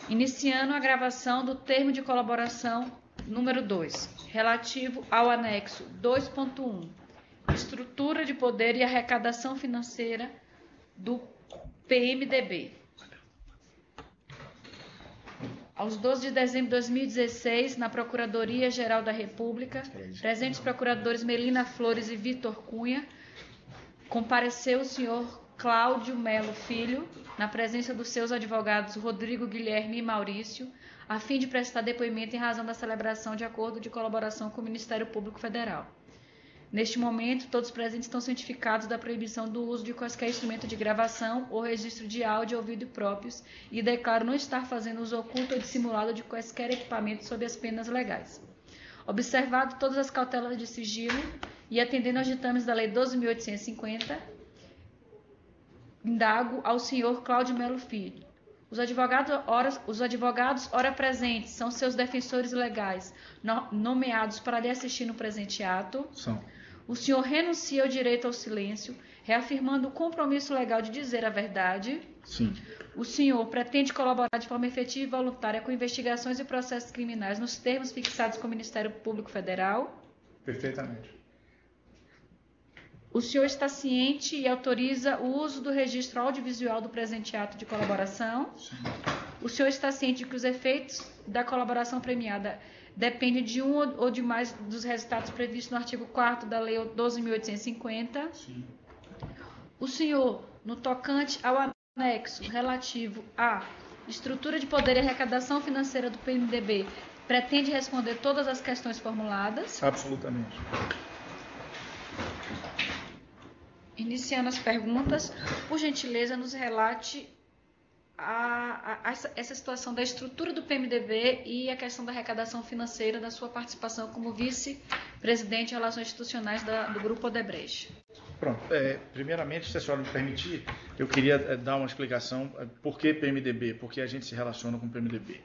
Iniciando a gravação do termo de colaboração número 2, relativo ao anexo 2.1, estrutura de poder e arrecadação financeira do PMDB. Aos 12 de dezembro de 2016, na Procuradoria-Geral da República, presentes procuradores Melina Flores e Vitor Cunha, compareceu o senhor Cláudio Melo Filho, na presença dos seus advogados Rodrigo Guilherme e Maurício, a fim de prestar depoimento em razão da celebração de acordo de colaboração com o Ministério Público Federal. Neste momento, todos os presentes estão cientificados da proibição do uso de quaisquer instrumento de gravação ou registro de áudio ou vídeo próprios e declaro não estar fazendo uso oculto ou dissimulado de quaisquer equipamentos sob as penas legais. Observado todas as cautelas de sigilo e atendendo aos ditames da Lei 12.850, indago ao senhor Cláudio Melo Filho. Os advogados ora presentes são seus defensores legais nomeados para lhe assistir no presente ato. São. O senhor renuncia ao direito ao silêncio, reafirmando o compromisso legal de dizer a verdade. Sim. O senhor pretende colaborar de forma efetiva e voluntária com investigações e processos criminais nos termos fixados com o Ministério Público Federal. Perfeitamente. O senhor está ciente e autoriza o uso do registro audiovisual do presente ato de colaboração? Sim. O senhor está ciente de que os efeitos da colaboração premiada dependem de um ou de mais dos resultados previstos no artigo 4º da Lei 12.850? Sim. O senhor, no tocante ao anexo relativo à estrutura de poder e arrecadação financeira do PMDB, pretende responder todas as questões formuladas? Absolutamente. Iniciando as perguntas, por gentileza, nos relate essa situação da estrutura do PMDB e a questão da arrecadação financeira da sua participação como vice-presidente de Relações Institucionais do Grupo Odebrecht. Pronto. Primeiramente, se a senhora me permitir, eu queria dar uma explicação por que PMDB, por que a gente se relaciona com o PMDB.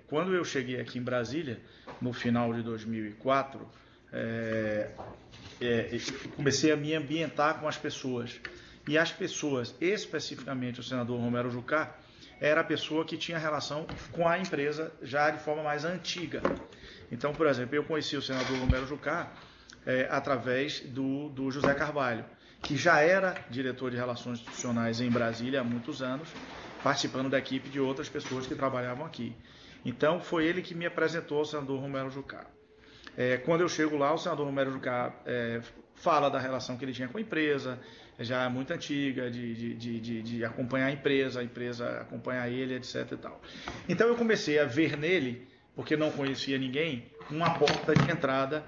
Quando eu cheguei aqui em Brasília, no final de 2004, comecei a me ambientar com as pessoas. E as pessoas, especificamente o senador Romero Jucá, era a pessoa que tinha relação com a empresa já de forma mais antiga. Então, por exemplo, eu conheci o senador Romero Jucá através do José Carvalho, que já era diretor de Relações Institucionais em Brasília há muitos anos, participando da equipe de outras pessoas que trabalhavam aqui. Então, foi ele que me apresentou ao senador Romero Jucá. Quando eu chego lá, o senador Romero Jucá fala da relação que ele tinha com a empresa, já muito antiga, de acompanhar a empresa acompanhar ele, etc. E tal. Então eu comecei a ver nele, porque não conhecia ninguém, uma porta de entrada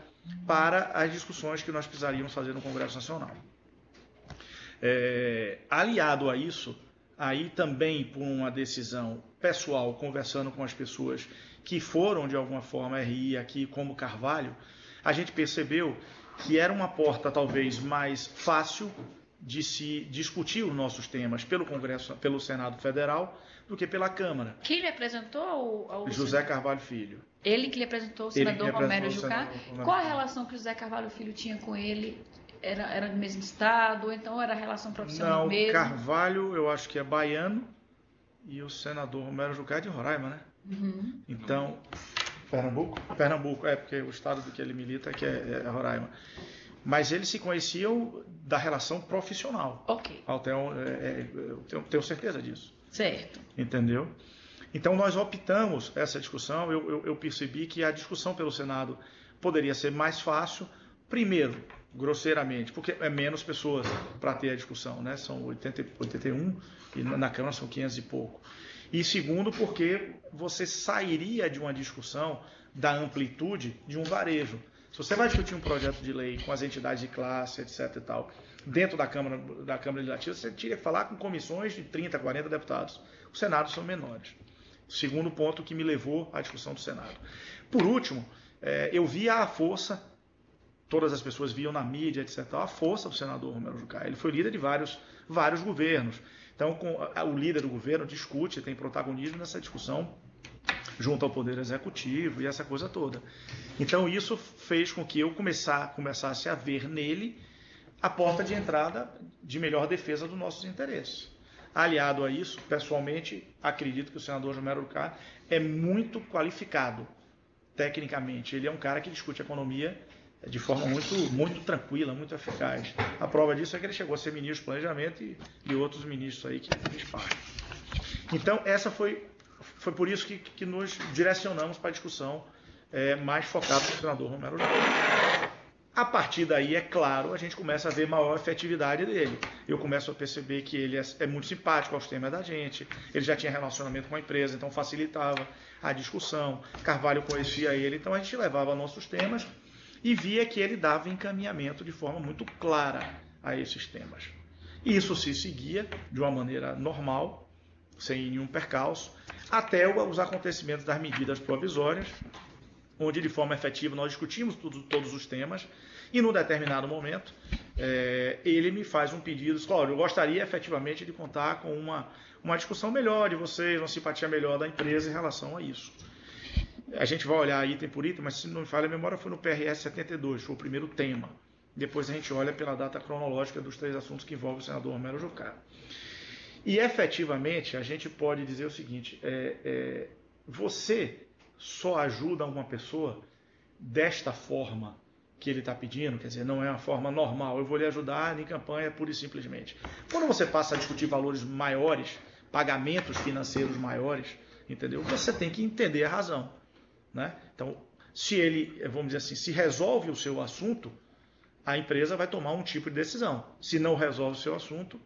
para as discussões que nós precisaríamos fazer no Congresso Nacional. Aliado a isso, aí também por uma decisão pessoal, conversando com as pessoas que foram de alguma forma RI aqui, como Carvalho, a gente percebeu que era uma porta talvez mais fácil de se discutir os nossos temas pelo Congresso, pelo Senado Federal, do que pela Câmara. Quem lhe apresentou ao José Carvalho Filho. Ele que lhe apresentou o senador Romero Jucá? Qual a relação que o José Carvalho Filho tinha com ele? Era do mesmo estado? Ou então era relação profissional mesmo? Não, Carvalho eu acho que é baiano e o senador Romero Jucá é de Roraima, né? Uhum. Então, Pernambuco, porque o estado do que ele milita que é Roraima. Mas eles se conheciam da relação profissional. Ok. Eu tenho certeza disso. Certo. Entendeu? Então nós optamos essa discussão, eu percebi que a discussão pelo Senado poderia ser mais fácil, primeiro, grosseiramente, porque é menos pessoas para ter a discussão, né? São 81 e na Câmara são 500 e pouco. E segundo, porque você sairia de uma discussão da amplitude de um varejo. Se você vai discutir um projeto de lei com as entidades de classe, etc. e tal, dentro da Câmara Legislativa, você teria que falar com comissões de 30, 40 deputados. Os Senados são menores. Segundo ponto que me levou à discussão do Senado. Por último, eu via a força, todas as pessoas viam na mídia, etc., a força do senador Romero Jucá. Ele foi líder de vários governos. Então, o líder do governo discute, tem protagonismo nessa discussão junto ao Poder Executivo e essa coisa toda. Então, isso fez com que eu começasse a ver nele a porta de entrada de melhor defesa dos nossos interesses. Aliado a isso, pessoalmente, acredito que o senador Romero Jucá é muito qualificado tecnicamente. Ele é um cara que discute economia de forma muito tranquila, muito eficaz. A prova disso é que ele chegou a ser ministro do Planejamento e outros ministros aí que fez parte. Então, essa foi por isso que nos direcionamos para a discussão mais focada no senador Romero Jucá. A partir daí, é claro, a gente começa a ver maior efetividade dele. Eu começo a perceber que ele é muito simpático aos temas da gente, ele já tinha relacionamento com a empresa, então facilitava a discussão. Carvalho conhecia ele, então a gente levava nossos temas e via que ele dava encaminhamento de forma muito clara a esses temas. E isso se seguia de uma maneira normal, sem nenhum percalço, até os acontecimentos das medidas provisórias, onde de forma efetiva nós discutimos todos os temas, e num determinado momento ele me faz um pedido, olha, eu gostaria efetivamente de contar com uma discussão melhor de vocês, uma simpatia melhor da empresa em relação a isso. A gente vai olhar item por item, mas se não me falha a memória, foi no PRS 72, foi o primeiro tema. Depois a gente olha pela data cronológica dos 3 assuntos que envolvem o senador Romero Jucá. E efetivamente a gente pode dizer o seguinte, você só ajuda uma pessoa desta forma que ele está pedindo, quer dizer, não é uma forma normal, eu vou lhe ajudar em campanha pura e simplesmente. Quando você passa a discutir valores maiores, pagamentos financeiros maiores, entendeu? Você tem que entender a razão, né? Então, se ele, vamos dizer assim, se resolve o seu assunto, a empresa vai tomar um tipo de decisão. Se não resolve o seu assunto,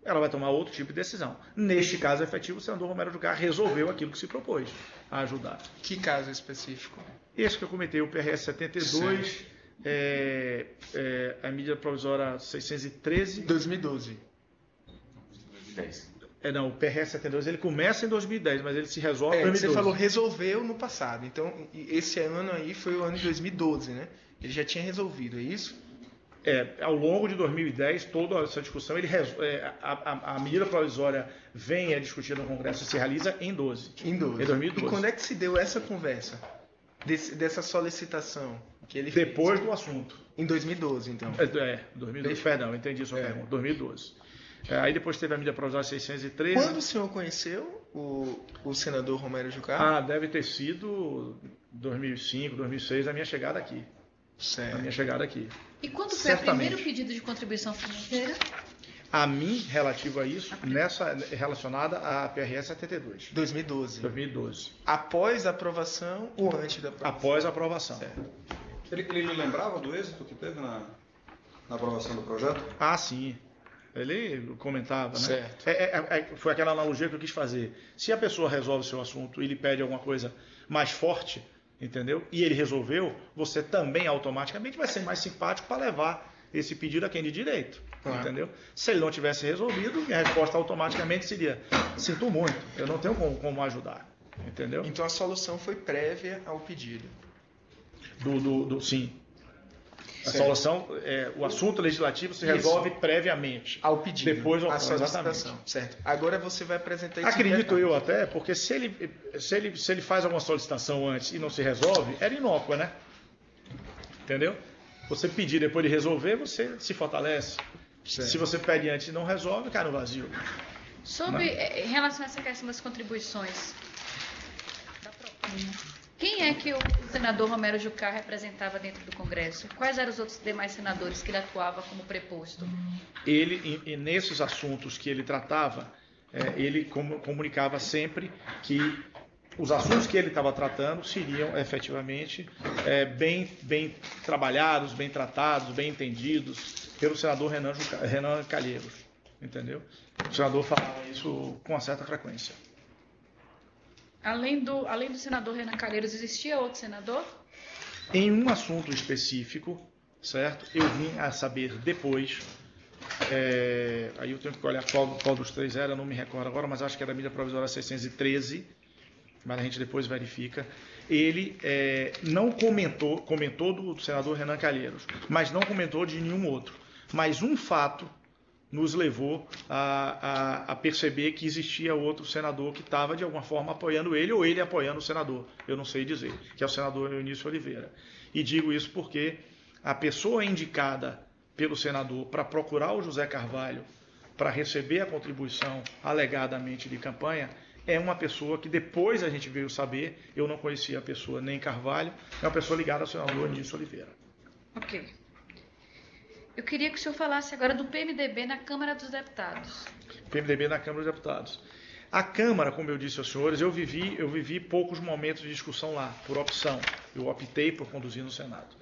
ela vai tomar outro tipo de decisão. Neste caso efetivo, o senador Romero Jucá resolveu aquilo que se propôs a ajudar. Que caso específico? Esse que eu comentei, o PRS 72, a medida provisória 613... 2012. 2010. Não, o PRS 72 ele começa em 2010, mas ele se resolve em 2012. Você falou resolveu no passado, então esse ano aí foi o ano de 2012, né? Ele já tinha resolvido, é isso? Ao longo de 2010, toda essa discussão, a medida provisória é discutida no Congresso e se realiza em 12. Em 2012. E quando é que se deu essa conversa? Dessa solicitação? Que ele Depois fez? do assunto. Em 2012, então. 2012. Perdão, entendi a sua pergunta. 2012. Aí depois teve a medida provisória 613. Quando o senhor conheceu o senador Romero Jucá? Deve ter sido 2005, 2006, a minha chegada aqui. Certo. A minha chegada aqui. E quando foi o primeiro pedido de contribuição financeira? A mim, relativo a isso, relacionada à PRS 72. 2012. 2012. Após a aprovação ou antes da aprovação? Após a aprovação. Certo. Ele não lembrava do êxito que teve na aprovação do projeto? Sim. Ele comentava, né? Certo. Foi aquela analogia que eu quis fazer. Se a pessoa resolve o seu assunto e lhe pede alguma coisa mais forte, entendeu? E ele resolveu, você também automaticamente vai ser mais simpático para levar esse pedido a quem de direito, entendeu? Se ele não tivesse resolvido, minha resposta automaticamente seria: sinto muito, eu não tenho como ajudar, entendeu? Então a solução foi prévia ao pedido. Sim. A Certo. solução, o assunto legislativo se resolve previamente. Ao pedido. Depois à solicitação. Exatamente. Certo. Agora você vai apresentar isso. Acredito eu até, porque se ele faz alguma solicitação antes e não se resolve, era inócua, né? Entendeu? Você pedir depois de resolver, você se fortalece. Certo. Se você pede antes e não resolve, cai no vazio. Em relação a essa questão das contribuições, quem é que o senador Romero Jucá representava dentro do Congresso? Quais eram os outros demais senadores que ele atuava como preposto? Ele, nesses assuntos que ele tratava, ele comunicava sempre que os assuntos que ele estava tratando seriam efetivamente bem trabalhados, bem tratados, bem entendidos pelo senador Renan Calheiros, entendeu? O senador falava isso com uma certa frequência. Além do senador Renan Calheiros, existia outro senador? Em um assunto específico, certo? Eu vim a saber depois, aí eu tenho que olhar qual dos três era, não me recordo agora, mas acho que era a medida provisória 613, mas a gente depois verifica. Ele não comentou do senador Renan Calheiros, mas não comentou de nenhum outro. Mas um fato nos levou a perceber que existia outro senador que estava de alguma forma apoiando ele, ou ele apoiando o senador, eu não sei dizer, que é o senador Eunício Oliveira. E digo isso porque a pessoa indicada pelo senador para procurar o José Carvalho para receber a contribuição alegadamente de campanha é uma pessoa que depois a gente veio saber, eu não conhecia a pessoa nem Carvalho, é uma pessoa ligada ao senador Anísio Oliveira. Ok. Eu queria que o senhor falasse agora do PMDB na Câmara dos Deputados. PMDB na Câmara dos Deputados. A Câmara, como eu disse aos senhores, eu vivi poucos momentos de discussão lá, por opção. Eu optei por conduzir no Senado.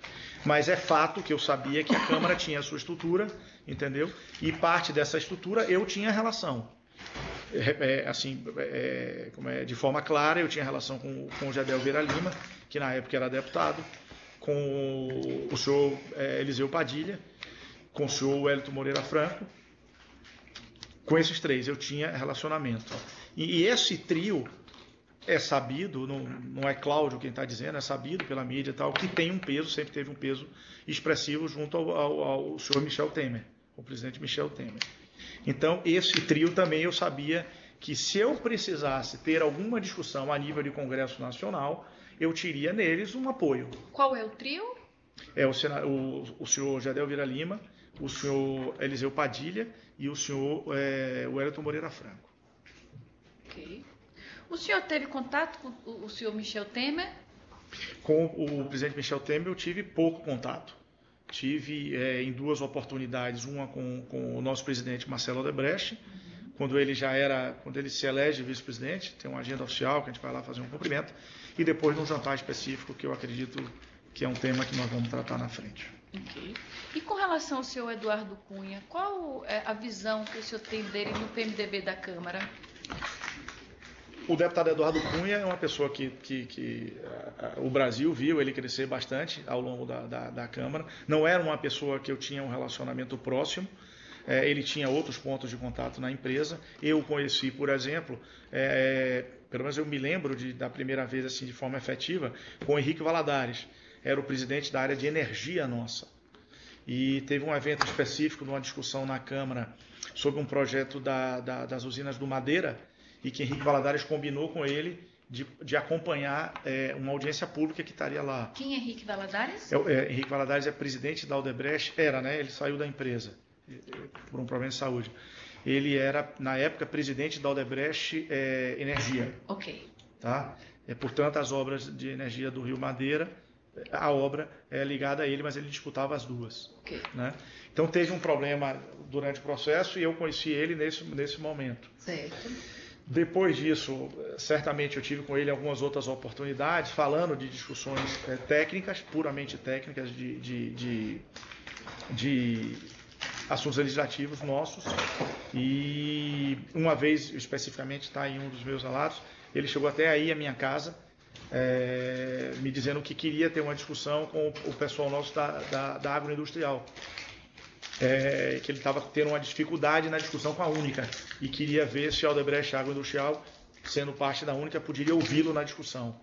Mas é fato que eu sabia que a Câmara tinha a sua estrutura, entendeu? E parte dessa estrutura eu tinha relação. De forma clara, eu tinha relação com o Gedel Vieira Lima, que na época era deputado, com o senhor Eliseu Padilha, com o senhor Wellington Moreira Franco. Com esses três eu tinha relacionamento. E esse trio é sabido, não é Cláudio quem está dizendo, é sabido pela mídia e tal, que tem um peso, sempre teve um peso expressivo junto ao senhor Michel Temer, o presidente Michel Temer. Então, esse trio também eu sabia que se eu precisasse ter alguma discussão a nível de Congresso Nacional, eu teria neles um apoio. Qual é o trio? É o senhor Gedel Vieira Lima, o senhor Eliseu Padilha e o senhor Wellington Moreira Franco. Ok. O senhor teve contato com o senhor Michel Temer? Com o presidente Michel Temer eu tive pouco contato. Tive em duas oportunidades, uma com o nosso presidente Marcelo Odebrecht, quando ele se elege vice-presidente, tem uma agenda oficial que a gente vai lá fazer um cumprimento, e depois num jantar específico que eu acredito que é um tema que nós vamos tratar na frente. Ok. E com relação ao senhor Eduardo Cunha, qual é a visão que o senhor tem dele no PMDB da Câmara? O deputado Eduardo Cunha é uma pessoa que o Brasil viu ele crescer bastante ao longo da Câmara. Não era uma pessoa que eu tinha um relacionamento próximo. Ele tinha outros pontos de contato na empresa. Eu o conheci, por exemplo, pelo menos eu me lembro da primeira vez assim de forma efetiva, com o Henrique Valadares. Era o presidente da área de energia nossa. E teve um evento específico, numa discussão na Câmara, sobre um projeto das usinas do Madeira, e que Henrique Valadares combinou com ele de acompanhar uma audiência pública que estaria lá. Quem é Henrique Valadares? Henrique Valadares é presidente da Odebrecht, ele saiu da empresa por um problema de saúde. Ele era, na época, presidente da Odebrecht Energia. Ok. Tá? Portanto, as obras de energia do Rio Madeira, a obra é ligada a ele, mas ele disputava as duas. Okay. Né? Então, teve um problema durante o processo e eu conheci ele nesse momento. Certo. Depois disso, certamente eu tive com ele algumas outras oportunidades, falando de discussões técnicas, puramente técnicas, de assuntos legislativos nossos. E uma vez, especificamente, está em um dos meus relatos, ele chegou até aí à minha casa, me dizendo que queria ter uma discussão com o pessoal nosso da agroindustrial. Que ele estava tendo uma dificuldade na discussão com a Única e queria ver se a Odebrecht Agroindustrial, sendo parte da Única, poderia ouvi-lo na discussão.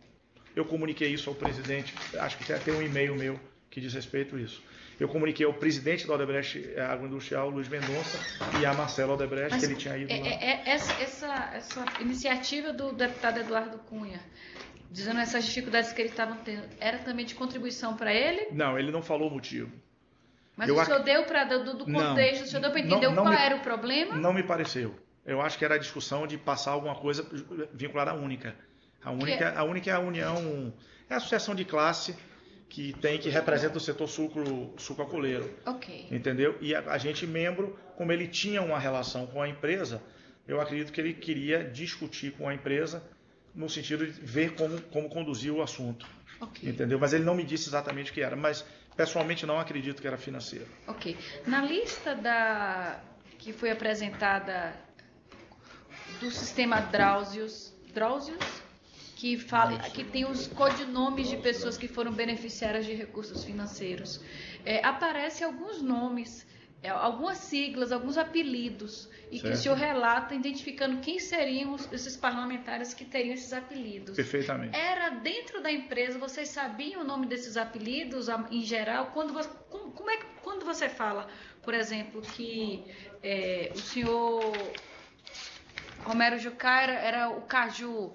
Eu comuniquei isso ao presidente, acho que tem um e-mail meu que diz respeito a isso. Eu comuniquei ao presidente da Odebrecht Agroindustrial, Luiz Mendonça, e a Marcelo Odebrecht, mas que ele tinha ido lá. Essa iniciativa do deputado Eduardo Cunha, dizendo essas dificuldades que ele estava tendo, era também de contribuição para ele? Não, ele não falou o motivo. Mas o senhor deu para do contexto, o senhor deu para entender qual era o problema? Não me pareceu. Eu acho que era a discussão de passar alguma coisa vinculada à Única. A Única é a união, é a associação de classe que representa o setor sucroalcooleiro. Ok. Entendeu? E a gente, membro, como ele tinha uma relação com a empresa, eu acredito que ele queria discutir com a empresa no sentido de ver como conduzir o assunto. Okay. Entendeu? Mas ele não me disse exatamente o que era, mas pessoalmente não acredito que era financeiro. Ok. Na lista que foi apresentada do sistema Drauzes, que tem os codinomes de pessoas que foram beneficiárias de recursos financeiros, aparecem alguns nomes, algumas siglas, alguns apelidos, e certo. Que o senhor relata identificando quem seriam esses parlamentares que teriam esses apelidos. Perfeitamente. Era dentro da empresa, vocês sabiam o nome desses apelidos em geral? Quando você fala, por exemplo, que o senhor Romero Jucá era o Caju,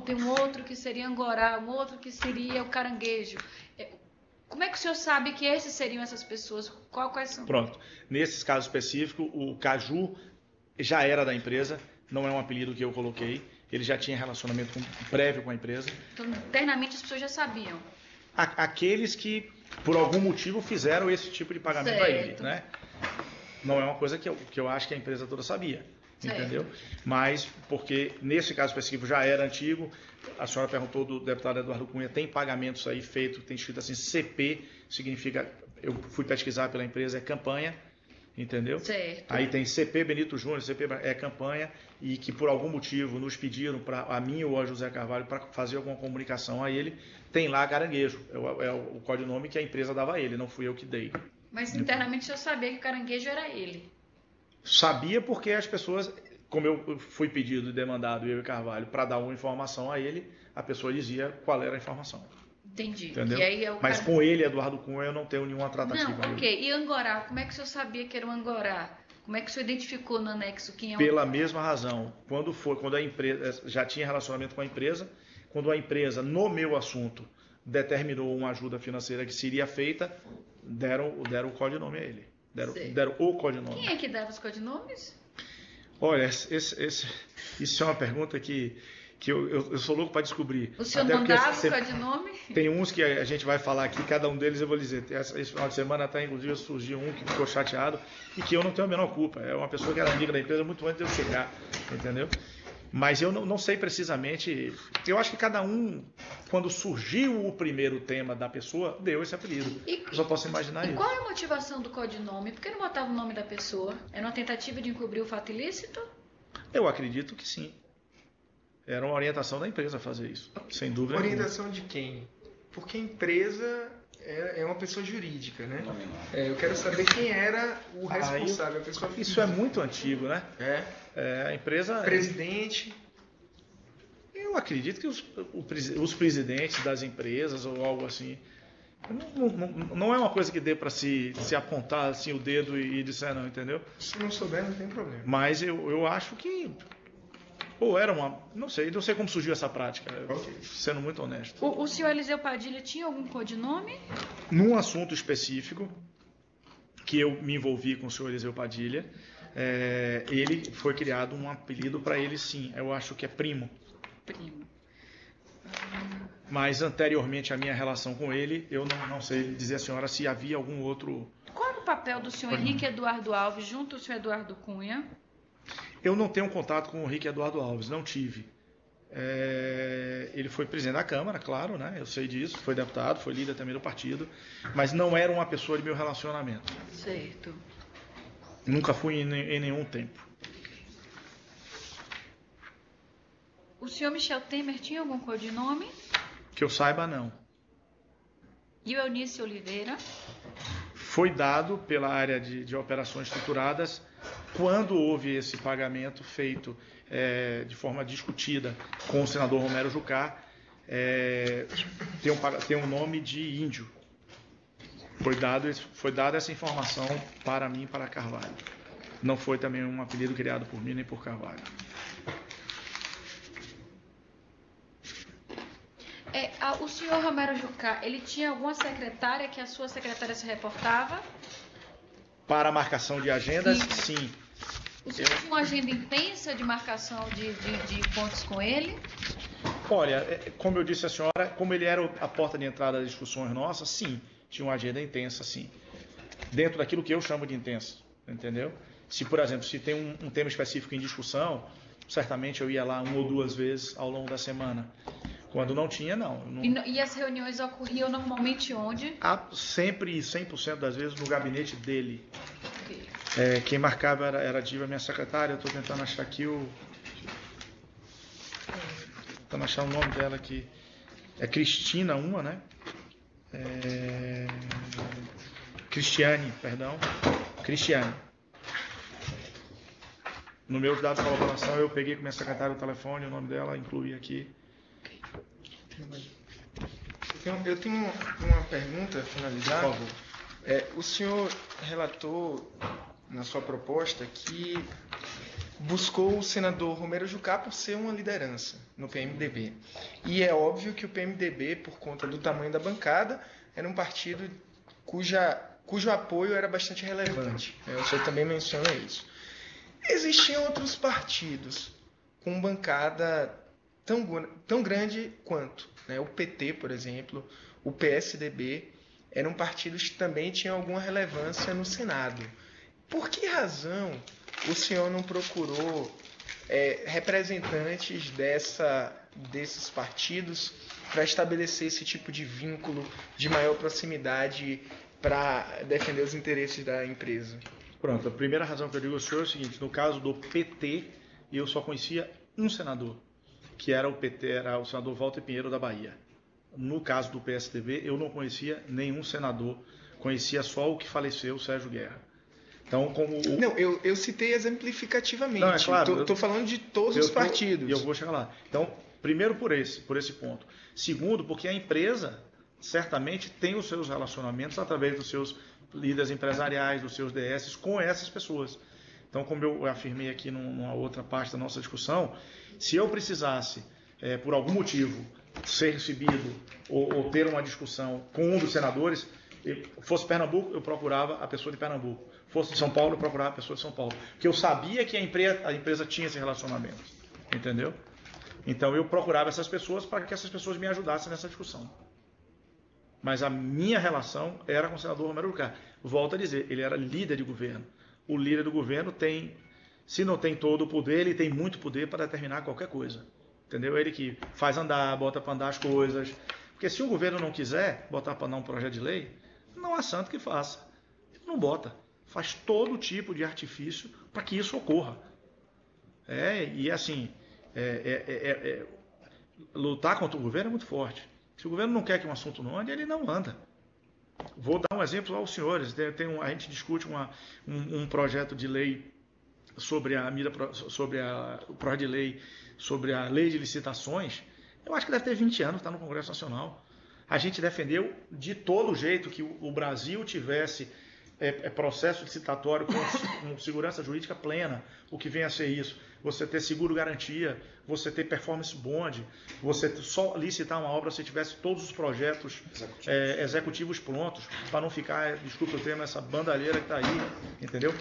tem um outro que seria Angorá, um outro que seria o Caranguejo. Como é que o senhor sabe que esses seriam essas pessoas? Quais são? Pronto. Nesses casos específicos, o Caju já era da empresa, não é um apelido que eu coloquei. Ele já tinha relacionamento prévio com a empresa. Então, internamente as pessoas já sabiam. Aqueles que, por algum motivo, fizeram esse tipo de pagamento Certo. a ele, né? Não é uma coisa que eu acho que a empresa toda sabia, Certo. entendeu? Mas, porque nesse caso específico já era antigo, a senhora perguntou do deputado Eduardo Cunha, tem pagamentos aí feitos, tem escrito assim, CP, significa, eu fui pesquisar pela empresa, é campanha, entendeu? Certo. Aí tem CP Benito Júnior, CP é campanha, e que por algum motivo nos pediram, a mim ou a José Carvalho, para fazer alguma comunicação a ele, tem lá Caranguejo, é o codinome que a empresa dava a ele, não fui eu que dei. Mas internamente o senhor sabia que o Caranguejo era ele. Sabia porque as pessoas, como eu fui pedido e demandado, eu e Carvalho, para dar uma informação a ele, a pessoa dizia qual era a informação. Entendi. Entendeu? E aí é o Mas cara- com ele, Eduardo Cunha, eu não tenho nenhuma tratativa. Não, ok. E Angorá? Como é que o senhor sabia que era o Angorá? Como é que o senhor identificou no anexo quem é o... Pela mesma razão, quando a empresa já tinha relacionamento com a empresa, quando a empresa, no meu assunto, determinou uma ajuda financeira que seria feita, deram o codinome a ele. Deram o codinome. Quem é que dava os codinomes? Olha, isso é uma pergunta que eu sou louco para descobrir. O senhor Até não porque dava o codinome? tem uns que a gente vai falar aqui, cada um deles eu vou dizer. Esse final de semana até, inclusive, surgiu um que ficou chateado e que eu não tenho a menor culpa. É uma pessoa que era amiga da empresa muito antes de eu chegar, entendeu? Mas eu não sei precisamente. Eu acho que cada um, quando surgiu o primeiro tema da pessoa, deu esse apelido. Eu só posso imaginar E isso. qual é a motivação do codinome? Por que não botava o nome da pessoa? Era uma tentativa de encobrir o fato ilícito? Eu acredito que sim. Era uma orientação da empresa fazer isso, sem dúvida nenhuma. Orientação de quem? Porque a empresa é uma pessoa jurídica, né? Eu quero saber quem era o responsável, a pessoa Isso é muito antigo, né? A empresa... Presidente. Eu acredito que os presidentes das empresas ou algo assim... Não é uma coisa que dê para se apontar assim o dedo e dizer não, entendeu? Se não souber, não tem problema. Mas eu acho que... Ou era uma... Não sei como surgiu essa prática, sendo muito honesto. O senhor Eliseu Padilha tinha algum codinome? Num assunto específico, que eu me envolvi com o senhor Eliseu Padilha, ele foi criado um apelido para ele, sim. Eu acho que é Primo. Primo. Mas anteriormente à minha relação com ele, eu não sei dizer à senhora se havia algum outro... Qual era o papel do senhor Henrique Eduardo Alves junto ao senhor Eduardo Cunha? Eu não tenho contato com o Henrique Eduardo Alves, não tive. Ele foi presidente da Câmara, claro, né? Eu sei disso, foi deputado, foi líder também do partido, mas não era uma pessoa de meu relacionamento. Certo. Nunca fui em nenhum tempo. O senhor Michel Temer tinha algum codinome? Que eu saiba, não. E o Eunice Oliveira? Foi dado pela área de operações estruturadas quando houve esse pagamento feito de forma discutida com o senador Romero Jucá, tem um nome de índio. Foi dada essa informação para mim e para Carvalho. Não foi também um apelido criado por mim nem por Carvalho. O senhor Romero Jucá, ele tinha alguma secretária que a sua secretária se reportava? Para a marcação de agendas, sim. O senhor tinha uma agenda intensa de marcação de pontos com ele? Olha, como eu disse à senhora, como ele era a porta de entrada das discussões nossas, sim, tinha uma agenda intensa, sim. Dentro daquilo que eu chamo de intensa, entendeu? Se, por exemplo, se tem um tema específico em discussão, certamente eu ia lá 1 ou 2 vezes ao longo da semana. Quando não tinha, não. E as reuniões ocorriam normalmente onde? Sempre, 100% das vezes, no gabinete dele. Okay. Quem marcava era a Diva, minha secretária. Eu estou tentando achar aqui tentando achar o nome dela aqui. É Cristina, uma, né? Cristiane, perdão. Cristiane. No meu dado de colaboração, eu peguei com minha secretária o telefone, o nome dela, incluí aqui. Eu tenho uma pergunta a finalizar. Por favor. O senhor relatou na sua proposta que buscou o senador Romero Jucá por ser uma liderança no PMDB. E é óbvio que o PMDB, por conta do tamanho da bancada, era um partido cujo apoio era bastante relevante. O senhor também menciona isso. Existiam outros partidos com bancada tão grande quanto, né? O PT, por exemplo, o PSDB, eram partidos que também tinham alguma relevância no Senado. Por que razão o senhor não procurou representantes desses partidos para estabelecer esse tipo de vínculo de maior proximidade para defender os interesses da empresa? Pronto, a primeira razão que eu digo ao senhor é o seguinte: no caso do PT, eu só conhecia um senador, que era o senador Walter Pinheiro da Bahia. No caso do PSDB, eu não conhecia nenhum senador, conhecia só o que faleceu, o Sérgio Guerra. Então, Não, eu citei exemplificativamente. Não, é claro, Estou falando de todos os partidos. E eu vou chegar lá. Então, primeiro por esse ponto. Segundo, porque a empresa certamente tem os seus relacionamentos através dos seus líderes empresariais, dos seus DS com essas pessoas. Então, como eu afirmei aqui numa outra parte da nossa discussão, se eu precisasse, por algum motivo, ser recebido ou ter uma discussão com um dos senadores, fosse Pernambuco, eu procurava a pessoa de Pernambuco. Fosse de São Paulo, eu procurava a pessoa de São Paulo. Porque eu sabia que a empresa tinha esse relacionamento. Entendeu? Então, eu procurava essas pessoas para que essas pessoas me ajudassem nessa discussão. Mas a minha relação era com o senador Romero Jucá. Volto a dizer, ele era líder de governo. O líder do governo tem, se não tem todo o poder, ele tem muito poder para determinar qualquer coisa. Entendeu? Ele que faz andar, bota para andar as coisas. Porque se o governo não quiser botar para andar um projeto de lei, não há santo que faça. Ele não bota. Faz todo tipo de artifício para que isso ocorra. E assim, lutar contra o governo é muito forte. Se o governo não quer que um assunto não ande, ele não anda. Vou dar um exemplo aos senhores. A gente discute um projeto de lei sobre o projeto de lei sobre a lei de licitações. Eu acho que deve ter 20 anos, está no Congresso Nacional. A gente defendeu de todo jeito que o Brasil tivesse processo licitatório com segurança jurídica plena. O que vem a ser isso? Você ter seguro garantia, você ter performance bond, você só licitar uma obra se tivesse todos os projetos executivos prontos, para não ficar, desculpa o termo, essa bandalheira que está aí, entendeu?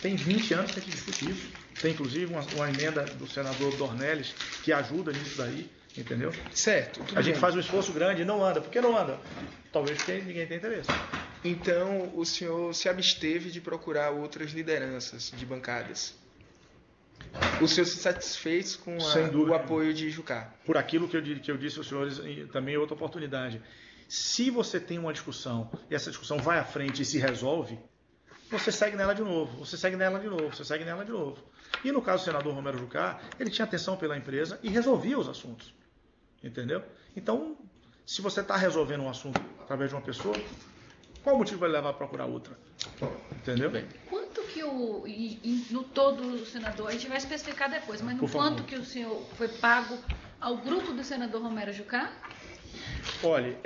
Tem 20 anos que a gente discute isso. Tem inclusive uma emenda do senador Dornelles que ajuda nisso daí, entendeu? Certo. A gente faz um esforço grande e não anda. Por que não anda? Talvez porque ninguém tem interesse. Então, o senhor se absteve de procurar outras lideranças de bancadas? O senhor se satisfez com o apoio de Jucá? Por aquilo que eu disse aos senhores, também é outra oportunidade. Se você tem uma discussão e essa discussão vai à frente e se resolve, você segue nela de novo, você segue nela de novo, você segue nela de novo. E no caso do senador Romero Jucá, ele tinha atenção pela empresa e resolvia os assuntos. Entendeu? Então, se você está resolvendo um assunto através de uma pessoa, qual o motivo vai levar a procurar outra? Entendeu? Bem. Quanto que no todo o senador, a gente vai especificar depois, mas no quanto que o senhor foi pago ao grupo do senador Romero Jucá? Olha,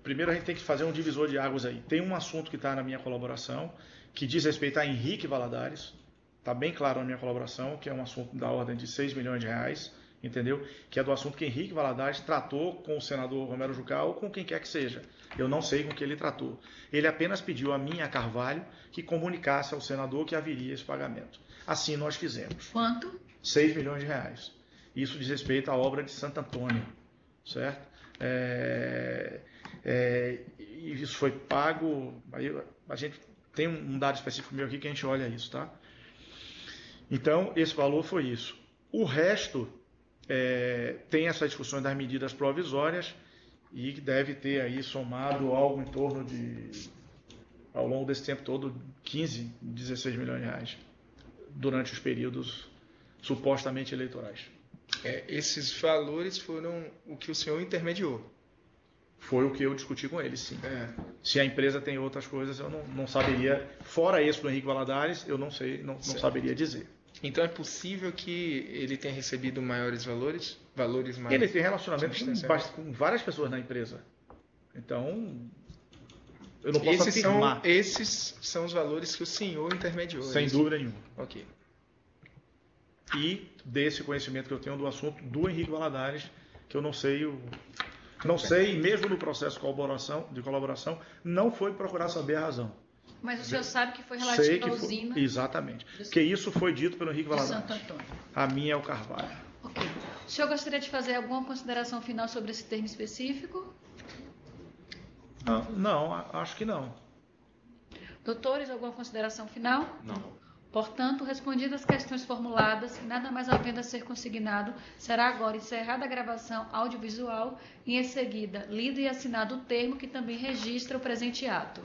primeiro a gente tem que fazer um divisor de águas aí. Tem um assunto que está na minha colaboração, que diz respeito a Henrique Valadares. Está bem claro na minha colaboração, que é um assunto da ordem de 6 milhões de reais, entendeu? Que é do assunto que Henrique Valadares tratou com o senador Romero Jucá ou com quem quer que seja. Eu não sei com que ele tratou. Ele apenas pediu a mim, a Carvalho, que comunicasse ao senador que haveria esse pagamento. Assim nós fizemos. Quanto? 6 milhões de reais. Isso diz respeito à obra de Santo Antônio, certo? E isso foi pago. Aí a gente tem um dado específico meu aqui que a gente olha isso, tá? Então, esse valor foi isso. O resto tem essas discussões das medidas provisórias e que deve ter aí somado algo em torno de, ao longo desse tempo todo, 15, 16 milhões de reais durante os períodos supostamente eleitorais. Esses valores foram o que o senhor intermediou? Foi o que eu discuti com ele, sim. Se a empresa tem outras coisas, eu não saberia. Fora esse do Henrique Valadares, eu não sei, não saberia dizer. Então é possível que ele tenha recebido maiores valores? Valores mais... Ele tem relacionamento com várias pessoas na empresa. Então, eu não posso afirmar. Esses são os valores que o senhor intermediou? Sem dúvida nenhuma. Ok. E desse conhecimento que eu tenho do assunto do Henrique Valadares, que eu não sei Não sei, mesmo no processo de colaboração, não foi procurar saber a razão. Mas o senhor sabe que foi Sei relativo que à foi, usina exatamente. Porque isso foi dito pelo Henrique de Santo Valadares. Antônio. A minha é o Carvalho. Ok. O senhor gostaria de fazer alguma consideração final sobre esse termo específico? Não, acho que não. Doutores, alguma consideração final? Não. Portanto, respondidas as questões formuladas, nada mais havendo a ser consignado, será agora encerrada a gravação audiovisual e, em seguida, lido e assinado o termo que também registra o presente ato.